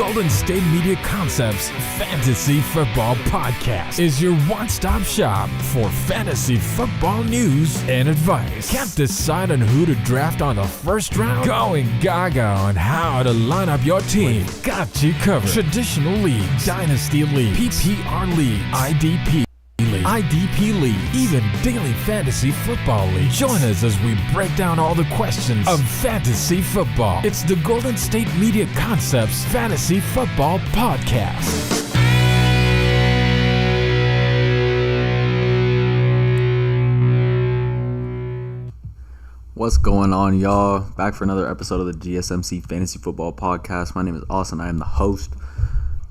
Golden State Media Concepts Fantasy Football Podcast is your one-stop shop for fantasy football news and advice. Can't decide on who to draft on the first round? Going gaga on how to line up your team. Got you covered. Traditional leagues, dynasty leagues, PPR leagues, IDP League, even Daily Fantasy Football League. Join us as we break down all the questions of fantasy football. It's the Golden State Media Concepts Fantasy Football Podcast. What's going on, y'all? Back for another episode of the GSMC Fantasy Football Podcast. My name is Austin. I am the host.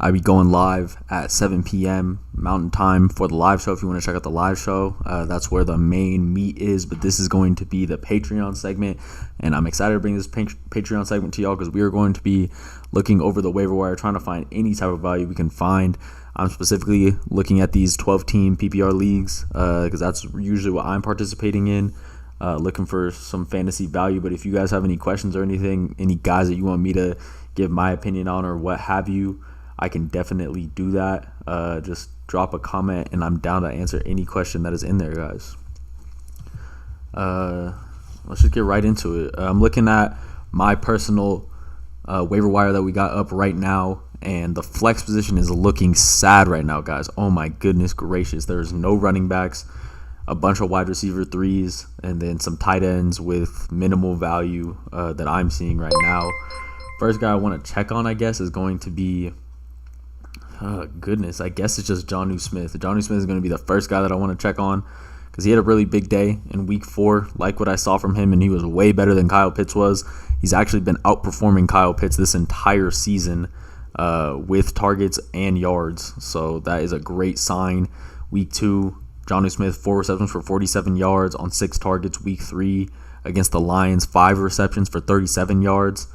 I'll be going live at 7 p.m. Mountain Time for the live show. If you want to check out the live show, that's where the main meat is. But this is going to be the Patreon segment, and I'm excited to bring this Patreon segment to y'all because we are going to be looking over the waiver wire, trying to find any type of value we can find. I'm specifically looking at these 12-team PPR leagues because that's usually what I'm participating in, looking for some fantasy value. But if you guys have any questions or anything, any guys that you want me to give my opinion on or what have you, I can definitely do that. Just drop a comment, and I'm down to answer any question that is in there, guys. Let's just get right into it. I'm looking at my personal waiver wire that we got up right now, and the flex position is looking sad right now, guys. Oh, my goodness gracious. There's no running backs, a bunch of wide receiver threes, and then some tight ends with minimal value that I'm seeing right now. First guy I want to check on, I guess, is going to be... I guess it's just Jonnu Smith. Jonnu Smith is going to be the first guy that I want to check on because he had a really big day in week 4, like what I saw from him, and he was way better than Kyle Pitts was. He's actually been outperforming Kyle Pitts this entire season with targets and yards, so that is a great sign. Week 2, Jonnu Smith, 4 receptions for 47 yards on 6 targets. Week 3 against the Lions, 5 receptions for 37 yards.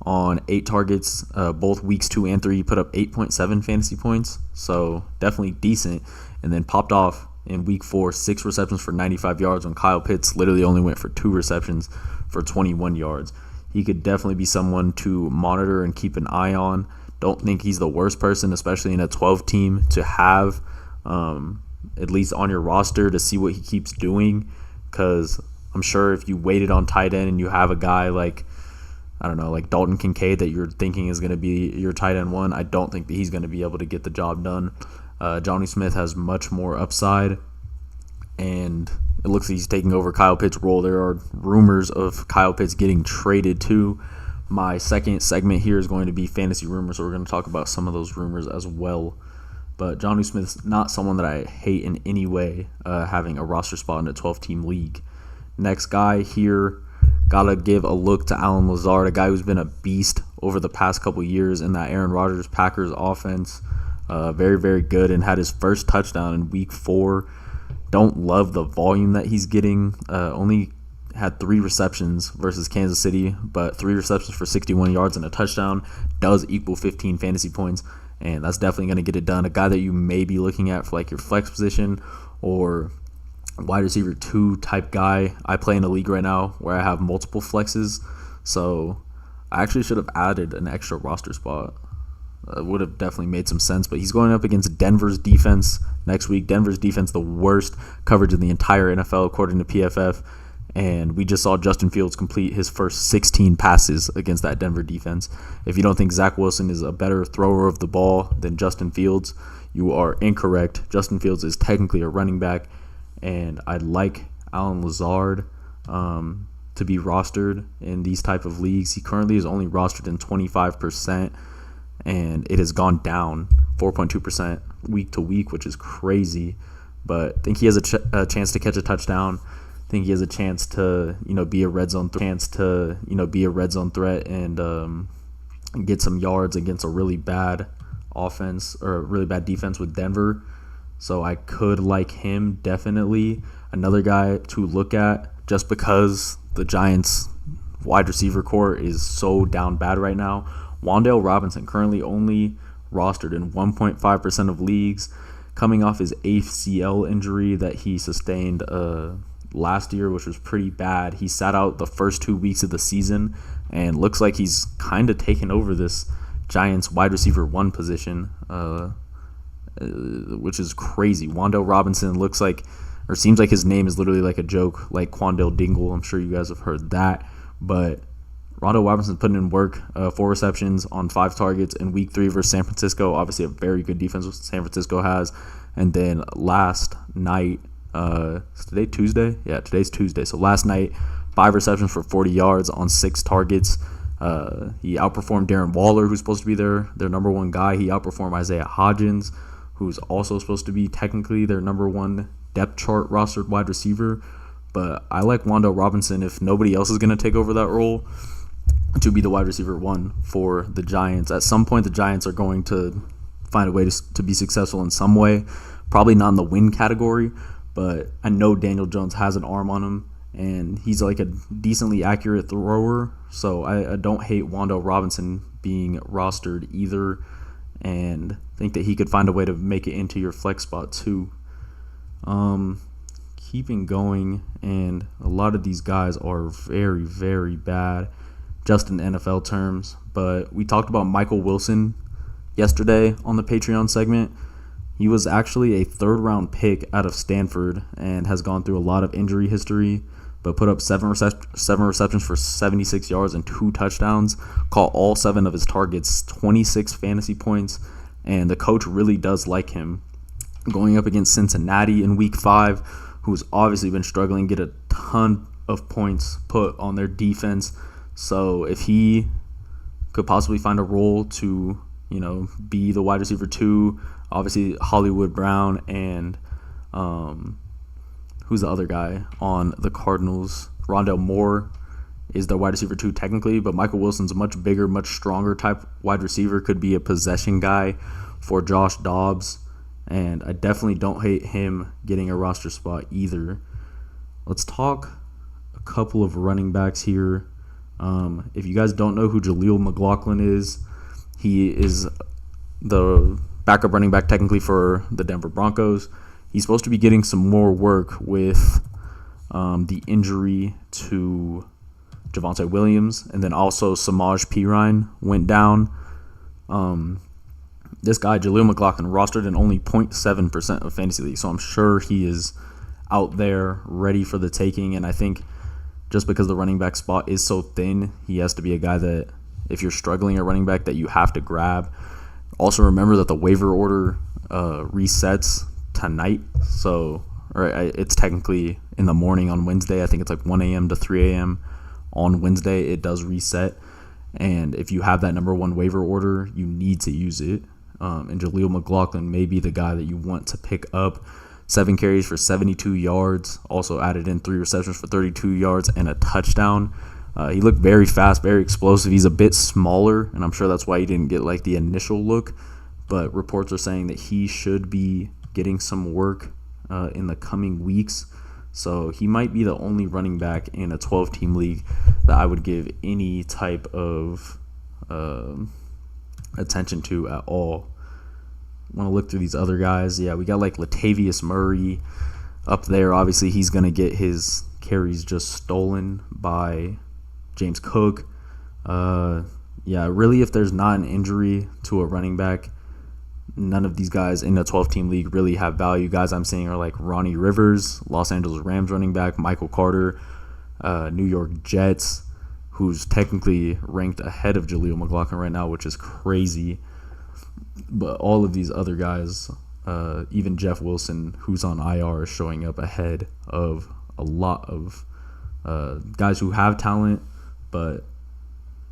On 8 targets, both weeks 2 and 3, he put up 8.7 fantasy points, so definitely decent. And then popped off in week 4, 6 receptions for 95 yards when Kyle Pitts literally only went for 2 receptions for 21 yards. He could definitely be someone to monitor and keep an eye on. Don't think he's the worst person, especially in a 12-team, to have at least on your roster to see what he keeps doing, because I'm sure if you waited on tight end and you have a guy like, I don't know, like Dalton Kincaid that you're thinking is going to be your tight end 1, I don't think that he's going to be able to get the job done. Jonnu Smith has much more upside, and it looks like he's taking over Kyle Pitts' role. There are rumors of Kyle Pitts getting traded too. My second segment here is going to be fantasy rumors, so we're going to talk about some of those rumors as well. But Jonnu Smith's not someone that I hate in any way, having a roster spot in a 12-team league. Next guy here, gotta give a look to Allen Lazard, a guy who's been a beast over the past couple years in that Aaron Rodgers Packers offense. Very, very good, and had his first touchdown in week 4. Don't love the volume that he's getting. Only had 3 receptions versus Kansas City, but 3 receptions for 61 yards and a touchdown does equal 15 fantasy points, and that's definitely going to get it done. A guy that you may be looking at for like your flex position or wide receiver 2 type guy. I play in a league right now where I have multiple flexes, so I actually should have added an extra roster spot. It would have definitely made some sense, but he's going up against Denver's defense next week. Denver's defense, the worst coverage in the entire NFL according to PFF, and we just saw Justin Fields complete his first 16 passes against that Denver defense. If you don't think Zach Wilson is a better thrower of the ball than Justin Fields, you are incorrect. Justin Fields is technically a running back, and I'd like Allen Lazard to be rostered in these type of leagues. He currently is only rostered in 25%, and it has gone down 4.2% week to week, which is crazy. But I think he has a chance to catch a touchdown. I think he has a chance to be a red zone threat and get some yards against a really bad offense or a really bad defense with Denver. So I could like him, definitely. Another guy to look at, just because the Giants' wide receiver core is so down bad right now. Wan'Dale Robinson, currently only rostered in 1.5% of leagues, coming off his ACL injury that he sustained last year, which was pretty bad. He sat out the first 2 weeks of the season and looks like he's kind of taken over this Giants wide receiver 1 position, which is crazy. Wan'Dale Robinson looks like, or seems like his name is literally like a joke, like Quandale Dingle. I'm sure you guys have heard that. But Wan'Dale Robinson putting in work, 4 receptions on 5 targets in week 3 versus San Francisco. Obviously a very good defense San Francisco has. And then last night, is today Tuesday? Yeah, today's Tuesday. So last night, 5 receptions for 40 yards on 6 targets. He outperformed Darren Waller, who's supposed to be their number 1 guy. He outperformed Isaiah Hodgins, who's also supposed to be technically their number 1 depth chart rostered wide receiver. But I like Wan'Dale Robinson, if nobody else is going to take over that role, to be the wide receiver 1 for the Giants. At some point, the Giants are going to find a way to be successful in some way. Probably not in the win category, but I know Daniel Jones has an arm on him, and he's like a decently accurate thrower. So I don't hate Wan'Dale Robinson being rostered either, and think that he could find a way to make it into your flex spot too. Keeping going, and a lot of these guys are very, very bad just in NFL terms. But we talked about Michael Wilson yesterday on the Patreon segment. He was actually a 3rd-round pick out of Stanford and has gone through a lot of injury history, but put up 7 receptions for 76 yards and 2 touchdowns, caught all 7 of his targets, 26 fantasy points, and the coach really does like him. Going up against Cincinnati in week 5, who's obviously been struggling, get a ton of points put on their defense. So if he could possibly find a role to, be the wide receiver 2, obviously Hollywood Brown and who's the other guy on the Cardinals? Rondale Moore is the wide receiver 2 technically, but Michael Wilson's a much bigger, much stronger type wide receiver, could be a possession guy for Josh Dobbs. And I definitely don't hate him getting a roster spot either. Let's talk a couple of running backs here. If you guys don't know who Jaleel McLaughlin is, he is the backup running back technically for the Denver Broncos. He's supposed to be getting some more work with the injury to Javonte Williams, and then also Samaj Perine went down. This guy, Jaleel McLaughlin, rostered in only 0.7% of fantasy leagues, so I'm sure he is out there ready for the taking. And I think just because the running back spot is so thin, he has to be a guy that, if you're struggling at running back, that you have to grab. Also remember that the waiver order resets tonight, so it's technically in the morning on Wednesday. I think it's like 1 a.m. to 3 a.m. on Wednesday. It does reset, and if you have that number 1 waiver order, you need to use it. And Jaleel McLaughlin may be the guy that you want to pick up. 7 carries for 72 yards, also added in 3 receptions for 32 yards and a touchdown. He looked very fast, very explosive. He's a bit smaller, and I'm sure that's why he didn't get like the initial look, but reports are saying that he should be getting some work in the coming weeks. So he might be the only running back in a 12-team league that I would give any type of attention to at all. Want to look through these other guys. Yeah, we got like Latavius Murray up there. Obviously, he's going to get his carries just stolen by James Cook. Really, if there's not an injury to a running back, none of these guys in a 12-team league really have value. Guys I'm seeing are like Ronnie Rivers, Los Angeles Rams running back, Michael Carter, New York Jets, who's technically ranked ahead of Jaleel McLaughlin right now, which is crazy. But all of these other guys, even Jeff Wilson, who's on IR, is showing up ahead of a lot of guys who have talent, but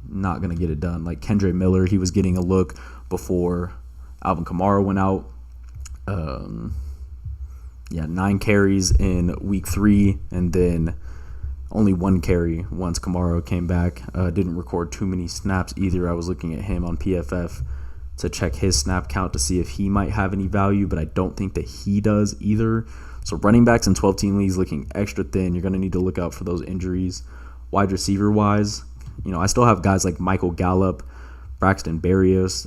not going to get it done. Like Kendre Miller, he was getting a look before Alvin Kamara went out. 9 carries in week 3, and then only 1 carry once Kamara came back. Didn't record too many snaps either. I was looking at him on PFF to check his snap count to see if he might have any value, but I don't think that he does either. So running backs in 12-team leagues looking extra thin. You're going to need to look out for those injuries. Wide receiver-wise, I still have guys like Michael Gallup, Braxton Berrios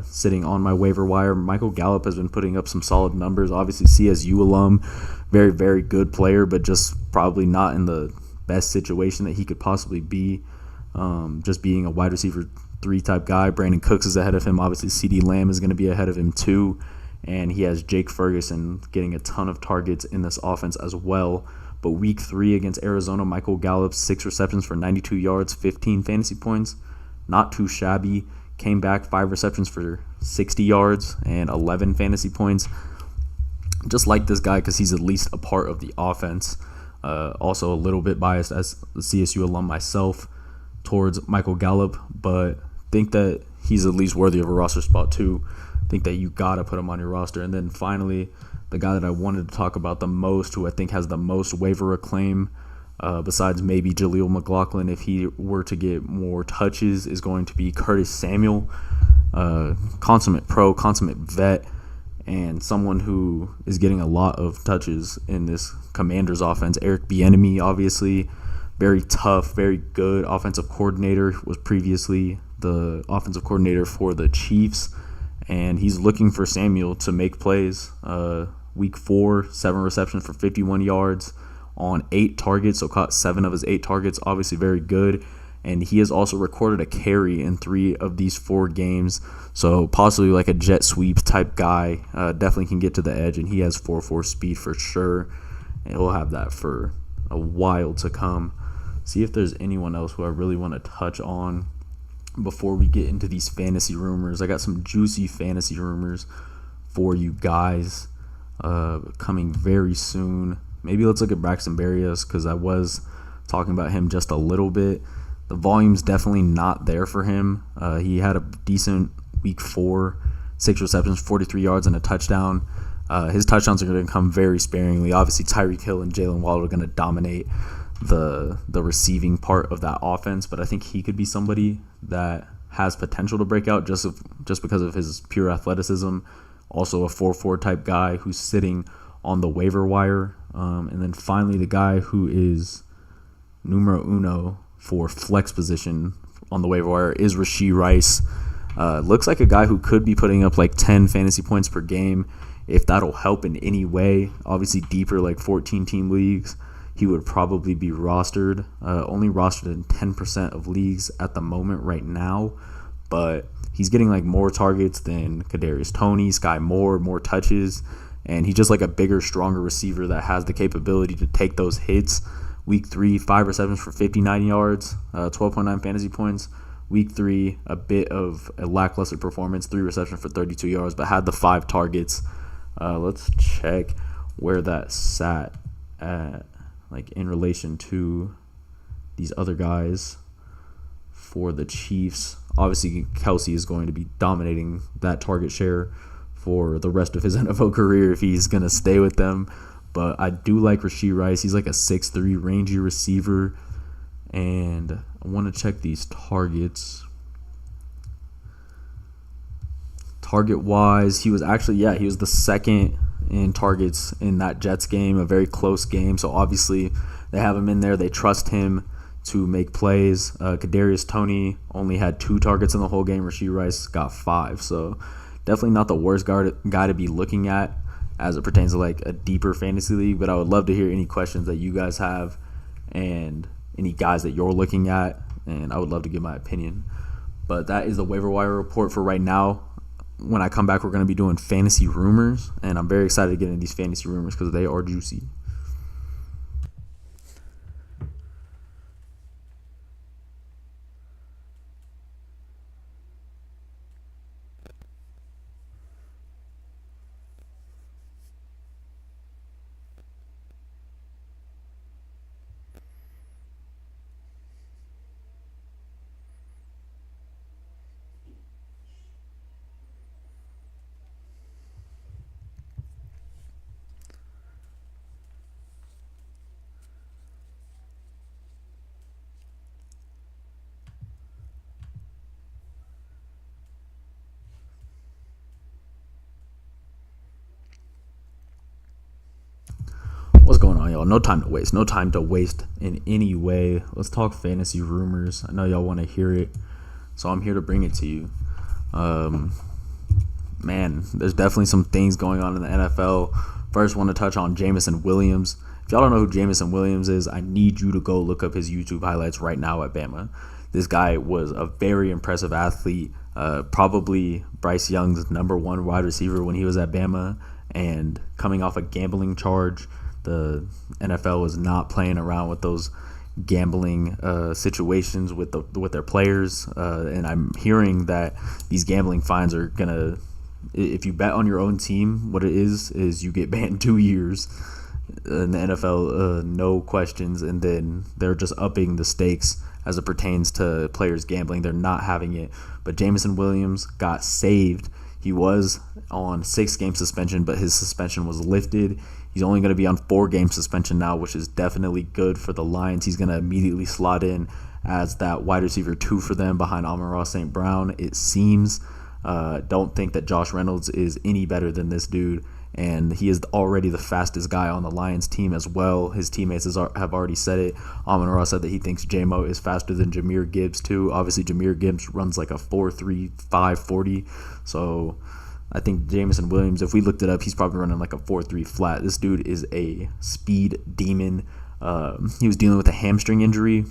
sitting on my waiver wire. Michael Gallup has been putting up some solid numbers. Obviously, CSU alum, very, very good player, but just probably not in the best situation that he could possibly be. Just being a wide receiver 3 type guy. Brandon Cooks is ahead of him. Obviously, CeeDee Lamb is going to be ahead of him too. And he has Jake Ferguson getting a ton of targets in this offense as well. But week 3 against Arizona, Michael Gallup, 6 receptions for 92 yards, 15 fantasy points. Not too shabby. Came back 5 receptions for 60 yards and 11 fantasy points. Just like this guy because he's at least a part of the offense. Also a little bit biased as a CSU alum myself towards Michael Gallup, but think that he's at least worthy of a roster spot too. Think that you got to put him on your roster. And then finally, the guy that I wanted to talk about the most, who I think has the most waiver acclaim, besides maybe Jaleel McLaughlin if he were to get more touches, is going to be Curtis Samuel. Consummate pro, consummate vet, and someone who is getting a lot of touches in this Commanders offense. Eric Bieniemy, obviously, very tough, very good offensive coordinator, was previously the offensive coordinator for the Chiefs, and he's looking for Samuel to make plays. Week 4, 7 receptions for 51 yards on 8 targets, so caught 7 of his 8 targets, obviously very good. And he has also recorded a carry in 3 of these 4 games, so possibly like a jet sweep type guy. Definitely can get to the edge, and he has 4.4 speed for sure, and he'll have that for a while to come. See if there's anyone else who I really want to touch on before we get into these fantasy rumors. I got some juicy fantasy rumors for you guys coming very soon. Maybe let's look at Braxton Berrios because I was talking about him just a little bit. The volume's definitely not there for him. He had a decent week 4, 6 receptions, 43 yards, and a touchdown. His touchdowns are going to come very sparingly. Obviously, Tyreek Hill and Jalen Waddle are going to dominate the receiving part of that offense, but I think he could be somebody that has potential to break out just because of his pure athleticism. Also a 4.4 type guy who's sitting on the waiver wire. And then finally, the guy who is numero uno for flex position on the waiver wire is Rashee Rice. Looks like a guy who could be putting up like 10 fantasy points per game if that'll help in any way. Obviously deeper, like 14-team leagues, he would probably be rostered. Only rostered in 10% of leagues at the moment right now, but he's getting like more targets than Kadarius Toney, Sky Moore, more touches, and he's just like a bigger, stronger receiver that has the capability to take those hits. Week 3, 5 receptions for 59 yards, 12.9 fantasy points. Week 3, a bit of a lackluster performance, 3 receptions for 32 yards, but had the 5 targets. Let's check where that sat at, like in relation to these other guys for the Chiefs. Obviously, Kelsey is going to be dominating that target share for the rest of his NFL career if he's going to stay with them. But I do like Rashee Rice. He's like a 6'3", rangy receiver. And I want to check these targets. Target-wise, he was the second in targets in that Jets game, a very close game. So obviously they have him in there. They trust him to make plays. Kadarius Toney only had 2 targets in the whole game. Rashee Rice got 5. So definitely not the worst guy to be looking at as it pertains to like a deeper fantasy league. But I would love to hear any questions that you guys have and any guys that you're looking at, and I would love to give my opinion. But that is the waiver wire report for right now. When I come back, we're going to be doing fantasy rumors, and I'm very excited to get into these fantasy rumors because they are juicy. What's going on, y'all? No time to waste. No time to waste in any way. Let's talk fantasy rumors. I know y'all want to hear it, so I'm here to bring it to you. Man, there's definitely some things going on in the NFL. First, want to touch on Jameson Williams. If y'all don't know who Jameson Williams is, I need you to go look up his YouTube highlights right now at Bama. This guy was a very impressive athlete, probably Bryce Young's number one wide receiver when he was at Bama, and coming off a gambling charge. The NFL was not playing around with those gambling situations with their players, and I'm hearing that these gambling fines are gonna, if you bet on your own team, what it is you get banned 2 years in the NFL, no questions, and then they're just upping the stakes as it pertains to players gambling. They're not having it. But Jameson Williams got saved. He was on 6-game suspension, but his suspension was lifted. He's only going to be on 4-game suspension now, which is definitely good for the Lions. He's going to immediately slot in as that wide receiver 2 for them behind Amon-Ra St. Brown, it seems. Don't think that Josh Reynolds is any better than this dude, and he is already the fastest guy on the Lions team as well. His teammates have already said it. Amon-Ra said that he thinks J-Mo is faster than Jahmyr Gibbs too. Obviously, Jahmyr Gibbs runs like a 4.35 40, so I think Jameson Williams, if we looked it up, he's probably running like a 4.3 flat. This dude is a speed demon. He was dealing with a hamstring injury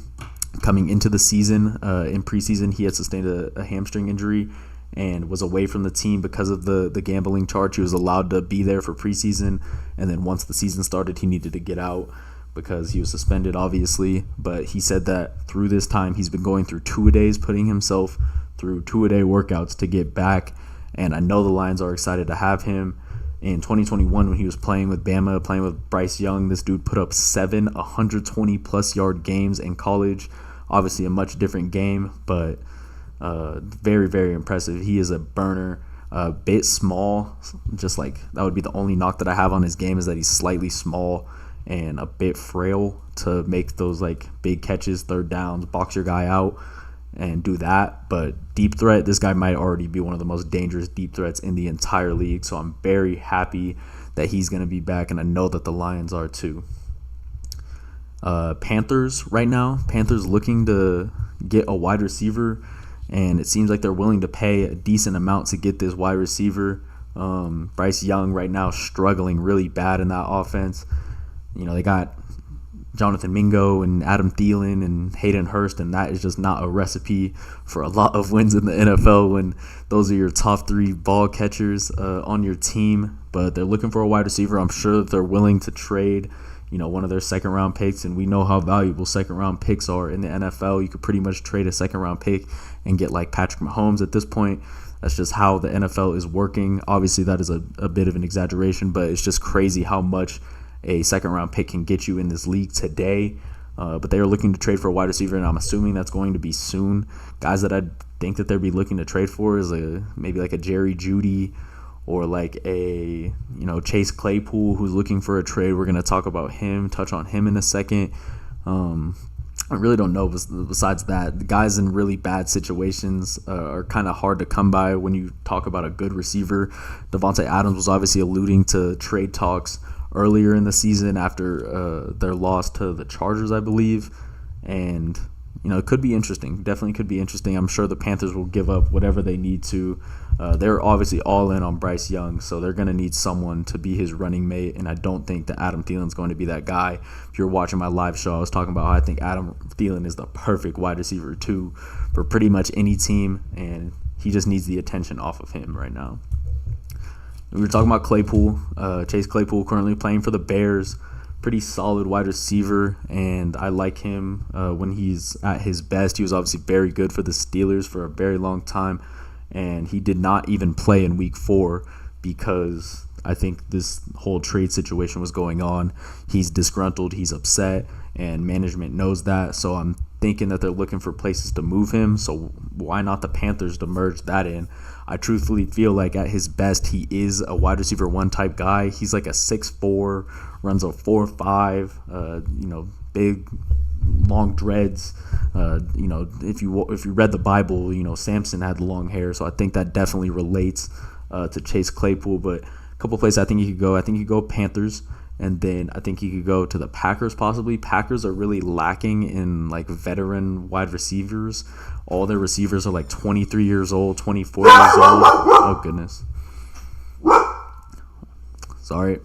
coming into the season. In preseason, he had sustained a hamstring injury and was away from the team because of the gambling charge. He was allowed to be there for preseason, and then once the season started, he needed to get out because he was suspended, obviously. But he said that through this time, he's been going through 2-a-days, putting himself through 2-a-day workouts to get back. And I know the Lions are excited to have him. In 2021, when he was playing with Bama, playing with Bryce Young, this dude put up 7 120-plus yard games in college. Obviously a much different game, but very, very impressive. He is a burner, a bit small. Just like that would be the only knock that I have on his game, is that he's slightly small and a bit frail to make those like big catches, third downs, box your guy out and do that. But deep threat, this guy might already be one of the most dangerous deep threats in the entire league. So I'm very happy that he's going to be back, and I know that the Lions are too. Panthers right now, Panthers looking to get a wide receiver, and it seems like they're willing to pay a decent amount to get this wide receiver. Bryce Young right now struggling really bad in that offense. You know, they got Jonathan Mingo and Adam Thielen and Hayden Hurst, and that is just not a recipe for a lot of wins in the NFL when those are your top 3 ball catchers on your team. But they're looking for a wide receiver. I'm sure that they're willing to trade, you know, one of their second-round picks, and we know how valuable second-round picks are in the NFL. You could pretty much trade a second-round pick and get like Patrick Mahomes at this point. That's just how the NFL is working. Obviously, that is a bit of an exaggeration, but it's just crazy how much a second-round pick can get you in this league today. But they are looking to trade for a wide receiver, and I'm assuming that's going to be soon. Guys that I think that they'd be looking to trade for is maybe like a Jerry Jeudy or like a Chase Claypool, who's looking for a trade. We're going to touch on him in a second. I really don't know. Besides that, the guys in really bad situations are kind of hard to come by when you talk about a good receiver. Devontae Adams was obviously alluding to trade talks earlier in the season after their loss to the Chargers, I believe. And, it could be interesting. Definitely could be interesting. I'm sure the Panthers will give up whatever they need to. They're obviously all in on Bryce Young, so they're going to need someone to be his running mate, and I don't think that Adam Thielen's going to be that guy. If you're watching my live show, I was talking about how I think Adam Thielen is the perfect wide receiver, too, for pretty much any team, and he just needs the attention off of him right now. We were talking about Claypool. Chase Claypool currently playing for the Bears. Pretty solid wide receiver, and I like him when he's at his best. He was obviously very good for the Steelers for a very long time, and he did not even play in Week 4 because I think this whole trade situation was going on. He's disgruntled, he's upset, and management knows that, so I'm thinking that they're looking for places to move him, so why not the Panthers to merge that in? I truthfully feel like at his best, he is a wide receiver 1 type guy. He's like a 6'4", runs a 4'5", big, long dreads. If you read the Bible, Samson had long hair, so I think that definitely relates to Chase Claypool. But a couple places I think he could go. I think he could go Panthers, and then I think he could go to the Packers possibly. Packers are really lacking in like veteran wide receivers. All their receivers are like 23 years old, 24 years old. Oh, goodness. Sorry.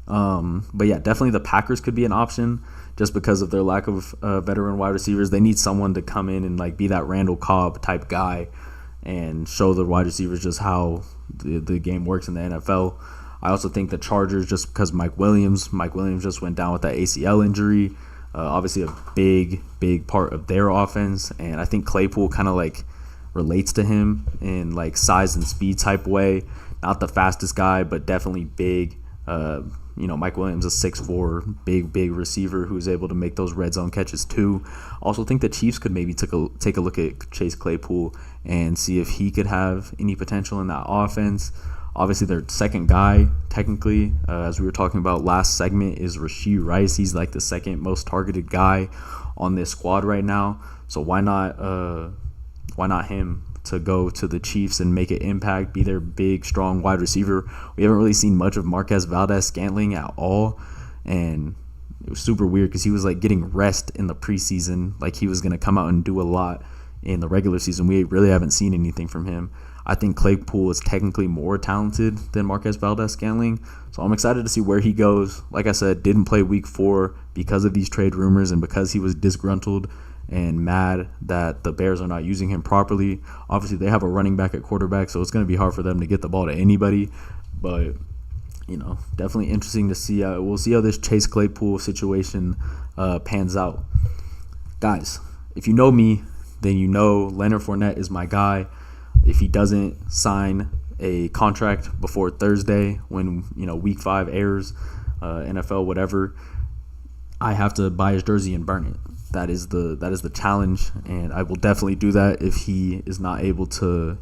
But yeah, definitely the Packers could be an option just because of their lack of veteran wide receivers. They need someone to come in and like be that Randall Cobb type guy and show the wide receivers just how the game works in the NFL. I also think the Chargers, just because Mike Williams just went down with that ACL injury, obviously a big part of their offense, and I think Claypool kind of like relates to him in like size and speed type way. Not the fastest guy, but definitely big. Mike Williams is 6'4", big receiver who's able to make those red zone catches too. Also think the Chiefs could maybe take a look at Chase Claypool and see if he could have any potential in that offense. Obviously, their second guy, technically, as we were talking about last segment, is Rashee Rice. He's like the second most targeted guy on this squad right now. So why not him to go to the Chiefs and make an impact, be their big, strong wide receiver? We haven't really seen much of Marquez Valdes-Scantling at all, and it was super weird because he was like getting rest in the preseason, like he was going to come out and do a lot in the regular season. We really haven't seen anything from him. I think Claypool is technically more talented than Marquez Valdes-Scantling, so I'm excited to see where he goes. Like I said, didn't play week 4 because of these trade rumors and because he was disgruntled and mad that the Bears are not using him properly. Obviously, they have a running back at quarterback, so it's going to be hard for them to get the ball to anybody. But, definitely interesting to see. We'll see how this Chase Claypool situation pans out. Guys, if you know me, then you know Leonard Fournette is my guy. If he doesn't sign a contract before Thursday when, week 5 airs, NFL, whatever, I have to buy his jersey and burn it. That is the challenge, and I will definitely do that if he is not able to,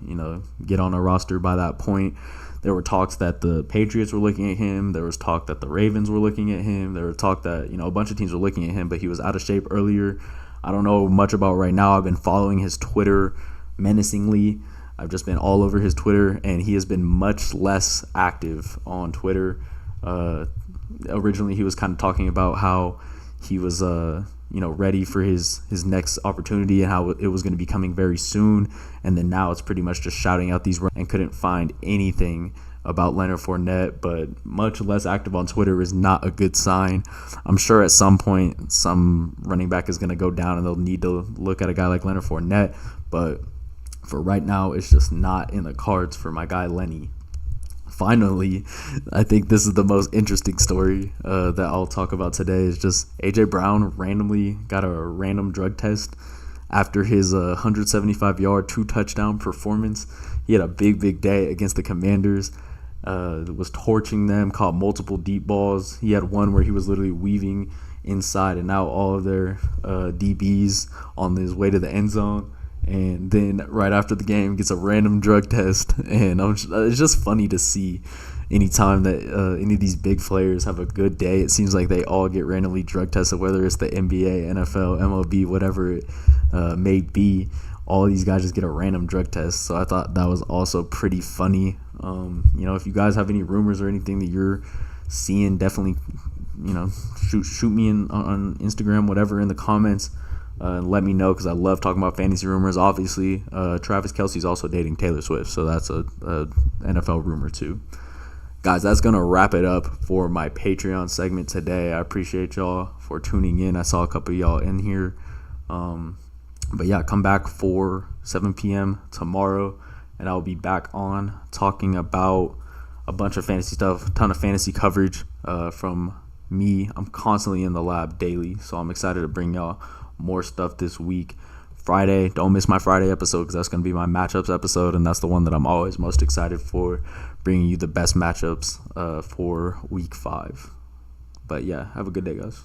get on a roster by that point. There were talks that the Patriots were looking at him. There was talk that the Ravens were looking at him. There were talk that, a bunch of teams were looking at him, but he was out of shape earlier. I don't know much about right now. I've been following his Twitter menacingly. I've just been all over his Twitter, and he has been much less active on Twitter. Originally, he was kind of talking about how he was, ready for his next opportunity and how it was going to be coming very soon. And then now it's pretty much just shouting out these runs and couldn't find anything about Leonard Fournette, but much less active on Twitter is not a good sign. I'm sure at some point some running back is going to go down and they'll need to look at a guy like Leonard Fournette, but for right now, it's just not in the cards for my guy Lenny. Finally, I think this is the most interesting story that I'll talk about today. Is just A.J. Brown randomly got a random drug test after his 175-yard, 2-touchdown performance. He had a big day against the Commanders. Was torching them, caught multiple deep balls. He had one where he was literally weaving inside and out all of their DBs on his way to the end zone. And then right after the game gets a random drug test, and it's just funny to see anytime that any of these big players have a good day. It seems like they all get randomly drug tested, whether it's the NBA, NFL, MLB, whatever it may be. All these guys just get a random drug test, so I thought that was also pretty funny. If you guys have any rumors or anything that you're seeing, definitely shoot me on Instagram, whatever, in the comments. Let me know, because I love talking about fantasy rumors. Obviously, Travis Kelce's also dating Taylor Swift, so that's a NFL rumor too. Guys, that's going to wrap it up for my Patreon segment today. I appreciate y'all for tuning in. I saw a couple of y'all in here. But yeah, come back for 7 p.m. tomorrow, and I'll be back on talking about a bunch of fantasy stuff, ton of fantasy coverage from me. I'm constantly in the lab daily, so I'm excited to bring y'all more stuff this week. Friday, don't miss my Friday episode, because that's going to be my matchups episode, and that's the one that I'm always most excited for, bringing you the best matchups for week 5. But yeah, have a good day, guys.